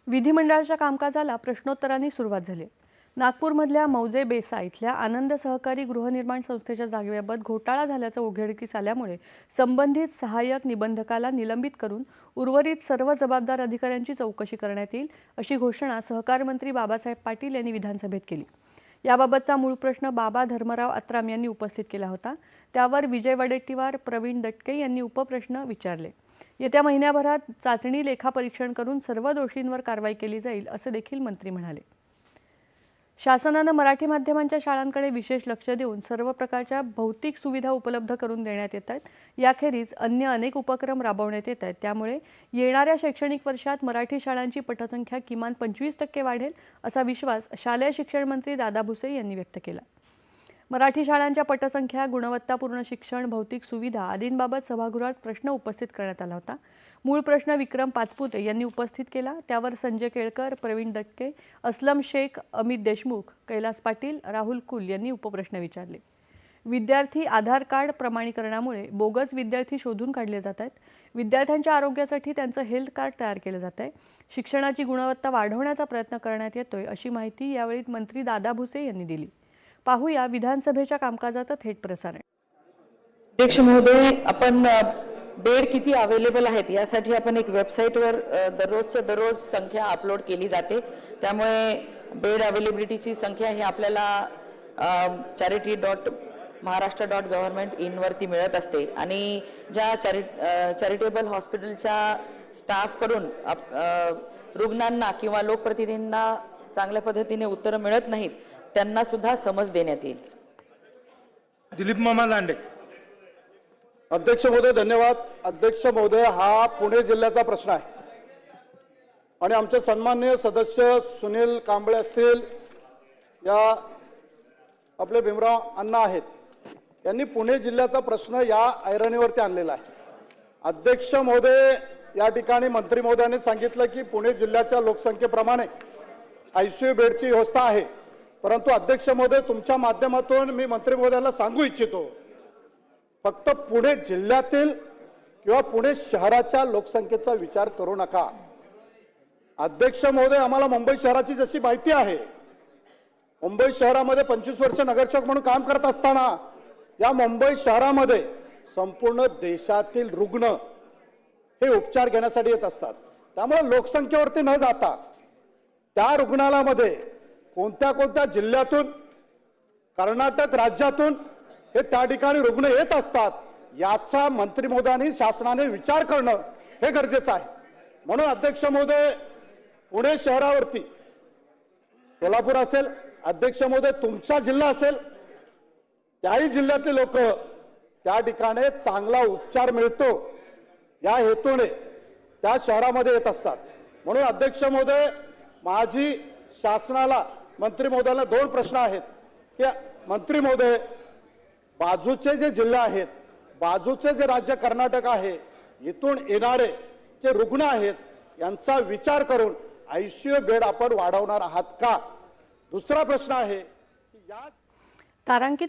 विधिमंडळाच्या कामकाजाला प्रश्नोत्तरांनी सुरुवात झाली। नागपूरमधल्या मौजे बेसा इथल्या आनंद सहकारी गृहनिर्माण संस्थेच्या जागेबाबत घोटाळा झाल्याचं उघडकीस आल्यामुळे संबंधित सहाय्यक निबंधकाला निलंबित करून उर्वरित सर्व जबाबदार अधिकाऱ्यांची चौकशी करण्यात येईल अशी घोषणा सहकार मंत्री बाबासाहेब पाटील यांनी विधानसभेत केली। याबाबतचा मूळ प्रश्न बाबा धर्मराव अत्राम यांनी उपस्थित केला होता। त्यावर विजय वडेट्टीवार, प्रवीण दटके यांनी उपप्रश्न विचारले। येत्या महिन्याभरात चाचणी लेखापरीक्षण करून सर्व दोषींवर कारवाई केली जाईल असे देखील मंत्री म्हणाले। शासनाने मराठी माध्यमांच्या शाळांकडे विशेष लक्ष देऊन सर्व प्रकारच्या भौतिक सुविधा उपलब्ध करून देण्यात येत आहेत। याखेरीज अन्य अनेक उपक्रम राबवण्यात येत आहेत। त्यामुळे येणाऱ्या शैक्षणिक वर्षात मराठी शाळांची पटसंख्या किमान 25% वाढेल असा विश्वास शालेय शिक्षण मंत्री दादा भुसे यांनी व्यक्त केला। मराठी शाळांच्या पटसंख्या, गुणवत्तापूर्ण शिक्षण, भौतिक सुविधा आदींबाबत सभागृहात प्रश्न उपस्थित करण्यात आला होता। मूळ प्रश्न विक्रम पाचपुते यांनी उपस्थित केला। त्यावर संजय केळकर, प्रवीण दटके, असलम शेख, अमित देशमुख, कैलास पाटील, राहुल कुल यांनी उपप्रश्न विचारले। विद्यार्थी आधार कार्ड प्रमाणीकरणामुळे बोगस विद्यार्थी शोधून काढले जात आहेत। विद्यार्थ्यांच्या आरोग्यासाठी त्यांचं हेल्थ कार्ड तयार केलं जात आहे। शिक्षणाची गुणवत्ता वाढवण्याचा प्रयत्न करण्यात येतोय अशी माहिती यावेळी मंत्री दादा भुसे यांनी दिली। पाहूया विधानसभेच्या कामकाजाचं थेट प्रसारण। अध्यक्ष महोदय, आपण बेड किती अवेलेबल आहेत यासाठी आपण एक वेबसाईटवर दररोजच्या दररोज संख्या अपलोड केली जाते। त्यामुळे बेड अवेलेबिलिटीची संख्या ही आपल्याला charity.maharashtra.government.in वरती मिळत असते आणि ज्या चॅरिटेबल हॉस्पिटलच्या स्टाफ कडून रुग्णांना किंवा लोकप्रतिनिधींना चांगल्या पद्धतीने उत्तर मिळत नाहीत त्यांना सुद्धा समज देण्यात येईल। दिलीप मामा लांडे। अध्यक्ष महोदय धन्यवाद। अध्यक्ष महोदय, हा पुणे जिल्ह्याचा प्रश्न आहे आणि आमचे सन्माननीय सदस्य सुनील कांबळे असतील, या आपले भीमराव अण्णा आहेत, यांनी पुणे जिल्ह्याचा प्रश्न या ऐरणीवरती आणलेला आहे। अध्यक्ष महोदय, या ठिकाणी मंत्री महोदयांनी सांगितलं की पुणे जिल्ह्याच्या लोकसंख्येप्रमाणे ICU बेडची व्यवस्था आहे, परंतु अध्यक्ष महोदय तुमच्या माध्यमातून मी मंत्री महोदयांना सांगू इच्छितो, फक्त पुणे जिल्ह्यातील किंवा पुणे शहराच्या लोकसंख्येचा विचार करू नका। अध्यक्ष महोदय, आम्हाला मुंबई शहराची जशी माहिती आहे, मुंबई शहरामध्ये 25 वर्ष नगरसेवक म्हणून काम करत असताना या मुंबई शहरामध्ये संपूर्ण देशातील रुग्ण हे उपचार घेण्यासाठी येत असतात। त्यामुळे लोकसंख्येवरती न जाता त्या रुग्णालयामध्ये कोणत्या कोणत्या जिल्ह्यातून, कर्नाटक राज्यातून हे त्या ठिकाणी रुग्ण येत असतात याचा मंत्री महोदयांनी शासनाने विचार करणं हे गरजेचं आहे। म्हणून अध्यक्ष महोदय, पुणे शहरावरती सोलापूर असेल, अध्यक्ष महोदय तुमचा जिल्हा असेल, त्याही जिल्ह्यातले लोक त्या ठिकाणी चांगला उपचार मिळतो या हेतूने त्या शहरामध्ये येत असतात। म्हणून अध्यक्ष महोदय, माझी शासनाला मंत्री महोदयांना 2 प्रश्न आहेत की मंत्री महोदय, बाजूचे जे जिल्हे आहेत, बाजूचे जे राज्य कर्नाटक आहे, इथून येणारे जे रुग्ण आहेत यांचा विचार करून ICU बेड आपण वाढवणार आहात का? दुसरा प्रश्न आहे की या तारांकित